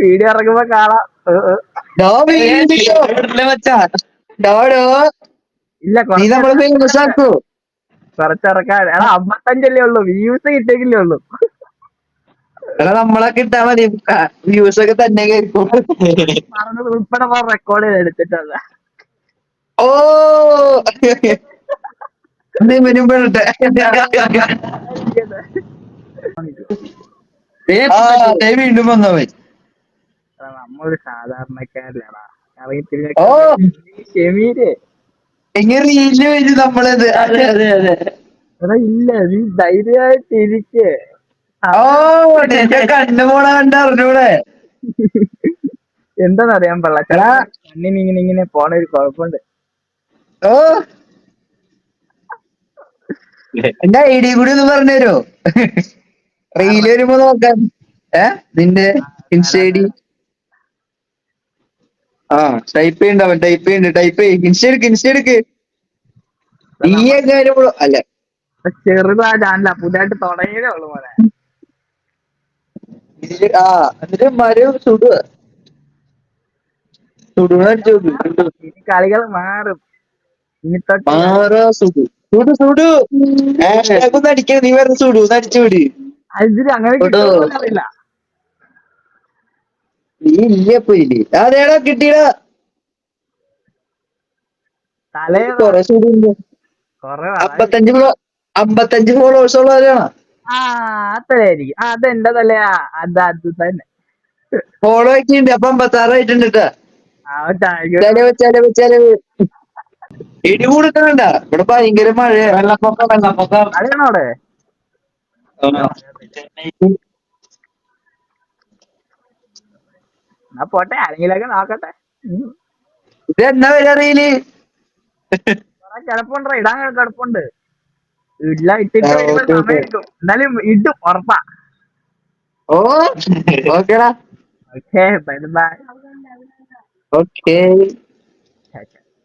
Video ഇറങ്ങുമ്പോ കാണാം. ഇല്ല നീ നമ്മളെ ഫേമസ് ആക്കൂ. കുറച്ചിറക്കാൻ. എടാ 55 ഉള്ളൂ, വ്യൂസ് കിട്ടിയെങ്കിലേ ഉള്ളൂ. എടാ നമ്മളൊക്കെ ഇട്ടാ മതി, വ്യൂസ് ഒക്കെ തന്നെ കേൾക്കും. പറഞ്ഞത് ഉൾപ്പെടെ റെക്കോർഡ് എടുത്തിട്ടല്ല. ഓ ഇവനും പെടട്ടെ. വീണ്ടും വന്നവൻ. നമ്മളൊരു സാധാരണക്കാരിലാടാ, ഓ ഷെമീര്. എങ്ങനെ റീല് വരും നമ്മളത്. അതെ അതെ അതെ. എടാ ഇല്ല, നീ ധൈര്യമായിട്ട് ഇരിക്കേ. ഓ നിന്റെ കണ്ണു പോണ കണ്ട അറിഞ്ഞൂടെ. എന്താന്നറിയാൻ പാടില്ല, കണ്ണിന് ഇങ്ങനെ പോണ ഒരു കുഴപ്പമുണ്ട്. ഓ എന്റെ ഐഡിയ കൂടി ഒന്ന് പറഞ്ഞു തരുമോ, റീല് വരുമ്പോ നോക്കാൻ. നിന്റെ ഇൻസ്റ്റ ഐഡി. ആ ടൈപ്പ് ചെയ്യണ്ടാവൻ, ടൈപ്പ് ഇൻസ്റ്റ എടുക്ക്. നീ എങ്ങാനും അല്ല ചെറുതാ ചാനല, പുതിയതായിട്ട് തുടങ്ങിയതേ ഉള്ളു മോനെ. എന്നിട്ട് മരം ഇനി കളികൾ മാറും. ഇനി തൊട്ട് അടിക്കാൻ നീ വേറെ അടിച്ചു വിട്. അതിന് അങ്ങനെ കിട്ടുന്നില്ല. നീ ഇല്ലപ്പോ ഇല്ലേ, അതേടാ കിട്ടിയടാ. കൊറേ ചൂടുണ്ട്. 55 ഫോളോവേഴ്സ് ഉള്ളവരാണ്. അത്രയായിരിക്കും. അതെന്റെ തലയാ, അത് തന്നെ. ഫോളോ ആക്കിണ്ട്, അപ്പൊ 56 ആയിട്ടുണ്ട് കേട്ടാ. ഇടി കൊടുക്കണ്ട, ഇവിടെ ഭയങ്കര മഴയാ. വെള്ളപ്പൊക്കം. മഴയാണോ അവിടെ? എന്നാ പോട്ടെ, ആരെങ്കിലൊക്കെ നോക്കട്ടെ. ഇതെന്നാ വരെ റീല് കിടപ്പുണ്ടോ, ഇടാൻ കിടപ്പുണ്ട്. ഇല്ല, ഇട്ടിട്ട് വരുമ്പോ സമയം എടുക്കും, എന്നാലും ഇടും ഉറപ്പാ. ഓ ഓക്കേടാ. Okay, bye bye. ഓക്കേ.